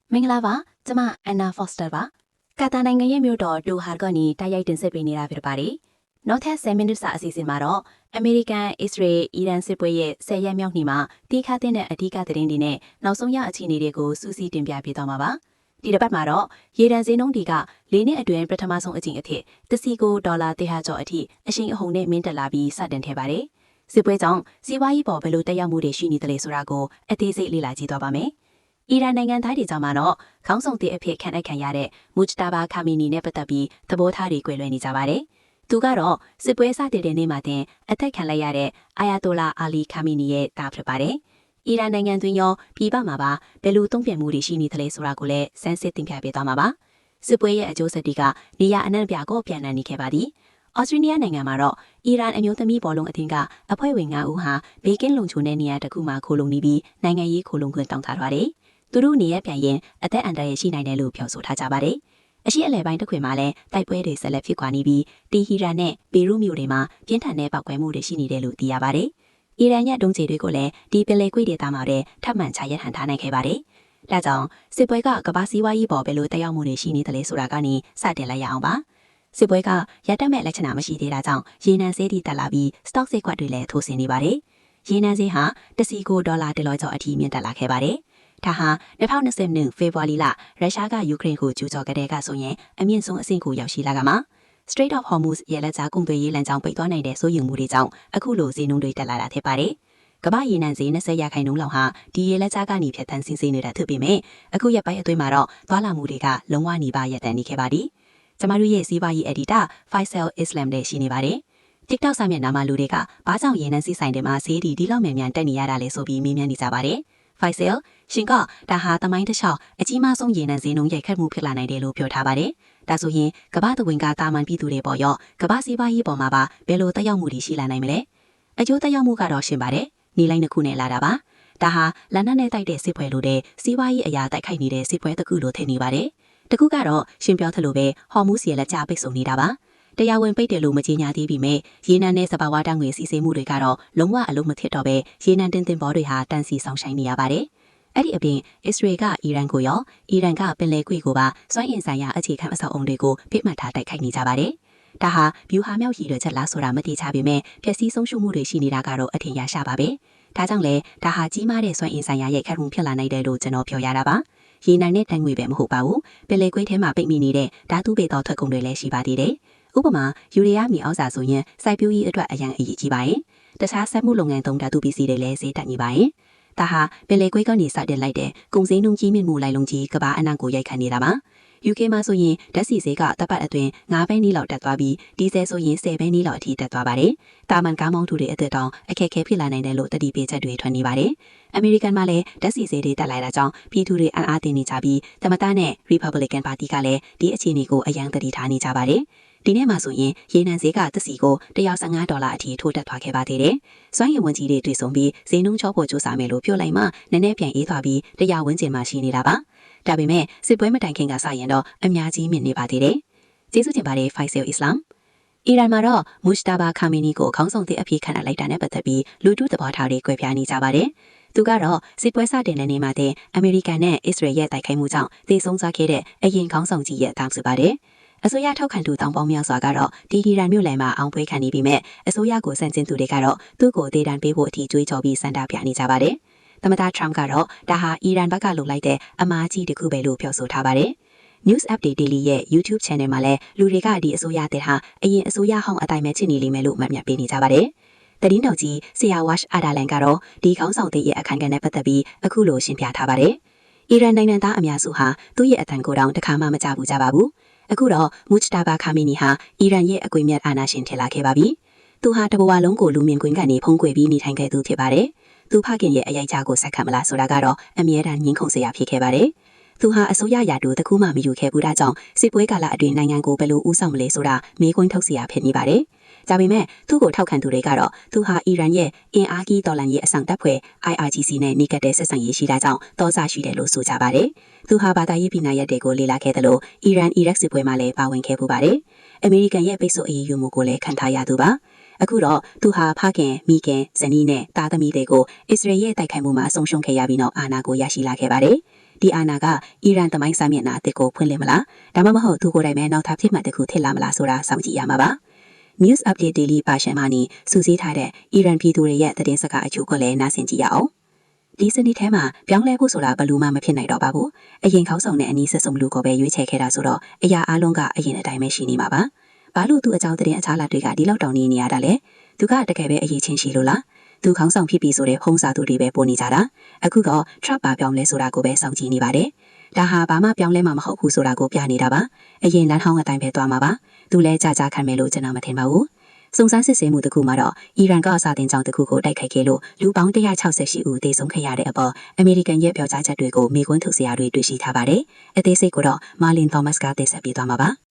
မင်္ဂလာပါကျမအန်နာဖော့စတာပါကာတာနိုင်ငံရဲ့မြို့တော်ဒိုဟာကနေတိုက်ရိုက်တင်ဆက်ပေးနေတာဖြစ်ပါတယ်နောက်ထပ်10မိနစ်စာအစီအစဉ်မှာတော့အမေရိကန်အစ္စရေးအီရန်စစ်ပွဲရဲ့10ရက်မြောက်နေ့မှာတီးခါတဲ့အဓိကသတင်းတွေနဲ့နောက်ဆုံးရအခြေအနေတွေကိုစူးစီးတင်ပြပေးသွားမှာပါဒီတစ်ပတ်မှာတော့ရေတံစင်းနှုန်းတွေက၄နှစ်အတွင်းပထမဆုံးအကြိမ်အဖြစ်တစ်စီကိုဒေါ်လာ100ကျော်အထိအရှိန်အဟုန်နဲ့မင်းတက်လာပြီးစတင်ခဲ့ပါတယ်စစ်ပွဲကြောင့်စီးပွားရေးပေါ်ဘယ်လိုတက်ရောက်မှုတွေရှိနေသလဲဆိုတာကိုအသေးစိတ်လေ့လာကြည့်သွားပါမယ်အီရန်နိုင်ငံသားတွေကြောင့်မှတော့ခေါင်းဆောင်တဲ့အဖြစ်ခန့်အပ်ခံရတဲ့မူဂျတာဘာခါမီနီနဲ့ပတ်သက်ပြီးသဘောထားတွေကွဲလွဲနေကြပါတယ်။သူကတော့စစ်ပွဲစတင်တဲ့နေ့မှာတင်အသက်ခံလိုက်ရတဲ့အာယာတိုလာအာလီခါမီနီရဲ့တာဖြစ်ပါတယ်။အီရန်နိုင်ငံတွင်းရောပြည်ပမှာပါဘယ်လိုတုံ့ပြန်မှုတွေရှိနေသလဲဆိုတာကိုလည်းစမ်းစစ်တင်ပြပေးသွားမှာပါ။စစ်ပွဲရဲ့အကျိုးဆက်တွေကနေရာအနှံ့ပြကိုပြန်လှန်နေခဲ့ပါသည်။ဩစတြေးလျနိုင်ငံမှာတော့အီရန်အမျိုးသမီးဘောလုံးအသင်းကအဖွဲ့ဝင်9ဦးဟာဘေကင်းလုံခြုံတဲ့နေရာတစ်ခုမှာခိုလုံနေပြီးနိုင်ငံရေးခိုလုံခွင့်တောင်းထားပါတယ်။သူတို့နေရပြန်ရင်အသက်အန္တရာယ်ရှိနိုင်တယ်လို့ပြောဆိုထားကြပါတယ်။အရှိအလဲပိုင်းတစ်ခွင်မှာလည်းတိုက်ပွဲတွေဆက်လက်ဖြစ်ပွားနေပြီးတီဟီရန်နဲ့ပေရူးမြို့တွေမှာပြင်းထန်တဲ့ပောက်ကွဲမှုတွေရှိနေတယ်လို့သိရပါတယ်။အီရန်ရဲ့ဒုံးကျည်တွေကိုလည်းဒီပင်လယ်ကွေ့ဒေသမှာတဲ့ထပ်မံချရဟန်ထားနိုင်ခဲ့ပါတယ်။ဒါကြောင့်စစ်ပွဲကကမ္ဘာစီးပွားရေးပေါ်ဘယ်လိုတက်ရောက်မှုတွေရှိနေသလဲဆိုတာကနေစတင်လိုက်ရအောင်ပါ။စစ်ပွဲကရတတ်မဲ့လက္ခဏာမရှိသေးတာကြောင့်ရေနံဈေးတွေတက်လာပြီး stock ဈေးကွက်တွေလည်းထိုးဆင်းနေပါတယ်။ရေနံဈေးဟာတစ်စီကိုဒေါ်လာ100ကျော်အထိမြင့်တက်လာခဲ့ပါတယ်။ဒါဟာ2020ဖေဖော်ဝါရီလရုရှားကယူကရိန်းကိုကျူးကျော်ခဲ့တဲ့ကဆိုရင်အမြင့်ဆုံးအဆင့်ကိုရောက်ရှိလာကမှာ Strait of Hormuz ရဲ့လက်ကြားကုန်သွယ်ရေးလမ်းကြောင်းပိတ်သွားနိုင်တဲ့စိုးရိမ်မှုတွေကြောင့်အခုလိုဈေးနှုန်းတွေတက်လာတာဖြစ်ပါတယ်။ကမ္ဘာရေနံဈေး20%လောက်ဟာဒီရေလက်ကြားကနေဖြတ်သန်းဆင်းဆေးနေတာဖြစ်ပေမဲ့အခုရက်ပိုင်းအတွင်းမှာတော့သွာလာမှုတွေကလုံးဝနီးပါးရပ်တန့်နေခဲ့ပါသည်။ကျမတို့ရဲ့စီးပွားရေးအက်ဒီတာ Faisal Islam နဲ့ရှိနေပါတယ်။ TikTok စာမျက်နှာမှာလူတွေကဘာကြောင့်ရေနံစီးဆိုင်တွေမှာဈေးဒီလောက်မြန်တက်နေရတာလဲဆိုပြီးမေးမြန်းနေကြပါတယ်။ Faisal ရှင်ကဒါဟာသမိုင်းတစ်လျှောက်အကြီးမားဆုံးရေနံဈေးနှုန်းရိုက်ခတ်မှုဖြစ်လာနိုင်တယ်လို့ပြောထားပါတယ်။ဒါဆိုရင်ကမ္ဘာတဝင်းကတာမန်ပြည်သူတွေပေါ်ရောကမ္ဘာစီးပွားရေးပေါ်မှာပါဘယ်လိုတက်ရောက်မှုတွေရှိလာနိုင်မလဲ။အကျိုးတက်ရောက်မှုကတော့ရှင်းပါတယ်။နေလိုက်တစ်ခုနဲ့လာတာပါ။ဒါဟာလန်ဒန်နဲ့တိုက်တဲ့စစ်ပွဲလိုတဲ့စီးပွားရေးအရာတိုက်ခိုက်နေတဲ့စစ်ပွဲတစ်ခုလိုထင်နေပါတယ်။တခုကတော့ရှင်ပြောသလိုပဲဟော်မူးစီရဲ့လက်ကြားပိတ်ဆို့နေတာပါ။တရားဝင်ပိတ်တယ်လို့မကြေညာသေးပေမဲ့ရေနံနဲ့စပါဝါတန်းငွေစီစဉ်မှုတွေကတော့လုံးဝအလုံးမဖြစ်တော့ပဲရေနံတင်ဘောတွေဟာတန်စီဆောင်ဆိုင်နေရပါတယ်။အဲ့ဒီအပြင်အစ္စရေးကအီရန်ကိုရောအီရန်ကပင်လယ်ကွေ့ကိုပါစွမ်းအင်ဆိုင်ရာအခြေခံအဆောက်အုံတွေကိုဖိမှတ်ထားတိုက်ခိုက်နေကြပါတယ်။ဒါဟာဗျူဟာမြောက်ရည်ရွယ်ချက်လားဆိုတာမသိချပေမဲ့ဖျက်ဆီးဆုံးရှုံးမှုတွေရှိနေတာကတော့အထင်ရရှာပါပဲ။ဒါကြောင့်လေဒါဟာကြီးမားတဲ့စွမ်းအင်ဆိုင်ရာရဲ့ခက်မှုဖြစ်လာနိုင်တယ်လို့ကျွန်တော်ပြောရတာပါ။ရေနံနဲ့တန်ငွေပဲမဟုတ်ပါဘူး။ပင်လယ်ကွေ့ထဲမှာပိတ်မိနေတဲ့ဓာတုပေသောထွက်ကုန်တွေလည်းရှိပါသေးတယ်။ဥပမာယူရီးယားမြေဩဇာဆိုရင်စိုက်ပျိုးရေးအတွက်အရန်အရေးကြီးပါရဲ့။တခြားစက်မှုလုပ်ငန်းသုံးဓာတုပစ္စည်းတွေလည်းဈေးတက်နေပါရဲ့။ဒါဟာပင်လယ်ကွေ့ကနေစတင်လိုက်တဲ့ကုန်စည်နှုန်းကြီးမြင့်မှုလိုက်လုံးကြီးကမ္ဘာအနှံ့ကိုရိုက်ခတ်နေတာပါ။ UK မှာဆိုရင်ဓာတ်ဆီဈေးကတပ်ပတ်အတွင်း9ဘဲနီးလောက်တက်သွားပြီးဒီဇယ်ဆိုရင်10ဘဲနီးလောက်အထိတက်သွားပါတယ်။တာမန်ကားမောင်းသူတွေအသက်တောင်အခက်အခဲဖြစ်လာနိုင်တယ်လို့တတိပေးချက်တွေထွက်နေပါတယ်။ အမေရိကန်မှာလည်းဓာတ်ဆီဈေးတွေတက်လာတာကြောင့်ပြည်သူတွေအားတင်နေကြပြီးသမ္မတနဲ့ Republican ပါတီကလည်းဒီအခြေအနေကိုအယံတတိထားနေကြပါတယ်။ဒီနေ့မှဆိုရင်ရေနံဈေးကတစ်စီကို$115အထိထိုးတက်သွားခဲ့ပါသေးတယ်။စွမ်းရည်ဝန်ကြီးတွေတွေ့ဆုံပြီးဈေးနှုန်းချောဖို့စူးစမ်းမယ်လို့ပြောလိုက်မှနည်းနည်းပြန်အေးသွားပြီးတရားဝင်ကျင်မှရှိနေတာပါ။ဒါပေမဲ့စစ်ပွဲမတိုင်ခင်ကစရင်တော့အများကြီးမြင်နေပါသေးတယ်။ကျေးဇူးတင်ပါတယ် Faisal Islamအီရန်မှာတော့မူဂျတာဘာခါမီနီကိုခေါင်းဆောင်တဲ့အဖြစ်ခန့်အပ်လိုက်တာနဲ့ပတ်သက်ပြီးလူထုသဘောထားတွေကွဲပြားနေကြပါတယ်။သူကတော့စစ်ပွဲစတင်တဲ့နေ့မှာတဲ့အမေရိကန်နဲ့အစ္စရေးရဲ့တိုက်ခိုက်မှုကြောင့်သေဆုံးသွားခဲ့တဲ့အရင်ခေါင်းဆောင်ကြီးရဲ့တောင်းဆိုပါတယ်။အစိုးရထောက်ခံသူတောင်ပေါင်းများစွာကတော့ဒီဟီရန်မြို့လယ်မှာအောင်ပွဲခံနေပြီးမြဲအစိုးရကိုစန့်ကျင်သူတွေကတော့သူ့ကိုဒေတန်ပေးဖို့အထိကြွေးကြော်ပြီးစန္ဒပြနေကြပါတယ်။သမ္မတထရမ့်ကတော့ဒါဟာအီရန်ဘက်ကလုပ်လိုက်တဲ့အမှားကြီးတစ်ခုပဲလို့ပြောဆိုထားပါတယ်။ News Update Daily ရဲ့ YouTube Channel မှာလည်းလူတွေကဒီအစိုးရတဲ့ဟာအရင်အစိုးရဟောင်းအတိုင်းပဲချစ်နေလိမ့်မယ်လို့မှတ်မြတ်ပေးနေကြပါတယ်။သတင်းတော်ကြီးဆရာဝါရှ်အာဒါလန်ကတော့ဒီခေါင်းဆောင်တဲ့ရဲ့အခမ်းအနားနဲ့ပတ်သက်ပြီးအခုလိုရှင်းပြထားပါတယ်။အီရန်နိုင်ငံသားအများစုဟာသူ့ရဲ့အတန်ကိုတောင်တစ်ခါမှမကြဘူးကြပါဘူး။အခုတော့မူဂျတာဘာခါမီနီဟာအီရန်ရဲ့အကွေမြတ်အာဏာရှင်ထင်လာခဲ့ပါပြီ။သူဟာတဘဝလုံးကိုလူမြင်ကွင်းကနေဖုံးကွယ်ပြီးနေထိုင်ခဲ့သူဖြစ်ပါတယ်။သူဖခင်ရဲ့အရိုက်ချကိုဆက်ခံမလားဆိုတာကတော့အမြဲတမ်းငြင်းခုန်စရာဖြစ်ခဲ့ပါတယ်။သူဟာအစိုးရရာထူးတစ်ခုမှမယူခဲ့ဘူးတာကြောင့်စစ်ပွဲကာလအတွင်းနိုင်ငံကိုဘယ်လိုဦးဆောင်မလဲဆိုတာမေးခွန်းထုတ်စရာဖြစ်နေပါတယ်။ဒါပေမဲ့သူ့ကိုထောက်ခံသူတွေကတော့သူဟာအီရန်ရဲ့အင်အားကြီးတော်လှန်ရေးအဆောင်တပ်ဖွဲ့ IRGC နဲ့နှိကတဲ့ဆက်ဆံရေးရှိတာကြောင့်တောဆရှိတယ်လို့ဆိုကြပါတယ်။သူဟာဘာသာရေးပြည်နာရက်တွေကိုလေ့လာခဲ့တယ်လို့အီရန်အီရက်စစ်ပွဲမှာလည်းပါဝင်ခဲ့ပူပါတယ်။အမေရိကန်ရဲ့ပိတ်ဆို့အရေးယူမှုကိုလည်းခံထားရသူပါ။အခုတော့သူဟာဖခင်မိခင်ဇနီးနဲ့သားသမီးတွေကိုအစ္စရေးရဲ့တိုက်ခိုက်မှုမှာအဆုံးရှုံးခဲ့ရပြီးနောက်အာဏာကိုရရှိလာခဲ့ပါတယ်။ ဒီအာနာကအီရန်သမိုင်းစာမျက်နှာအသစ်ကိုဖွင့်လှစ်မလားဒါမှမဟုတ်သူကိုယ်တိုင်ပဲနောက်ထပ်ဖြစ်မှတ်တစ်ခုထစ်လာမလားဆိုတာစောင့်ကြည့်ရမှာပါ News Update Daily ပါရှင်မှနေစူးစီးထားတဲ့အီရန်ပြည်သူတွေရဲ့သတင်းစကားအချို့ကိုလည်းနားဆင်ကြည့်ရအောင်ဒီစနစ်ထဲမှာပြောင်းလဲဖို့ဆိုတာဘယ်လိုမှမဖြစ်နိုင်တော့ပါဘူးအရင်ခေါင်းဆောင်တဲ့အနည်းဆက်ဆုံးလူကိုပဲရွေးချယ်ခဲ့တာဆိုတော့အရာအလုံးကအရင်အတိုင်းပဲရှိနေမှာပါဘာလို့သူအကြောင်းသတင်းအခြားလာတွေကဒီလောက်တောင်နေရတာလဲသူကတကယ်ပဲအရေးချင်းရှိလို့လားသူခေါင်းဆောင်ဖြစ်ပြီဆိုတဲ့ဖုံးစာသူတွေပဲပို့နေကြတာအခုက Trump ပါပြောင်းလဲဆိုတာကိုပဲစောင့်ကြည့်နေပါတယ်ဒါဟာဘာမှပြောင်းလဲမှာမဟုတ်ဘူးဆိုတာကိုပြနေတာပါအရင်လမ်းဟောင်းအတိုင်းပဲသွားမှာပါသူလဲကြာခံမယ်လို့ကျွန်တော်မထင်ပါဘူးစုံစမ်းစစ်ဆေးမှုတစ်ခုမှာတော့အီရန်ကအစာတင်ကြောင်းတစ်ခုကိုတိုက်ခိုက်ခဲ့လို့လူပေါင်း168ဦးသေဆုံးခဲ့ရတဲ့အပေါ်အမေရိကန်ရဲ့ပြောကြားချက်တွေကိုမေးခွန်းထုတ်စရာတွေတွေ့ရှိထားပါတယ်အသေးစိတ်ကိုတော့မာလင်သောမတ်စ်ကတင်ဆက်ပေးသွားမှာပါ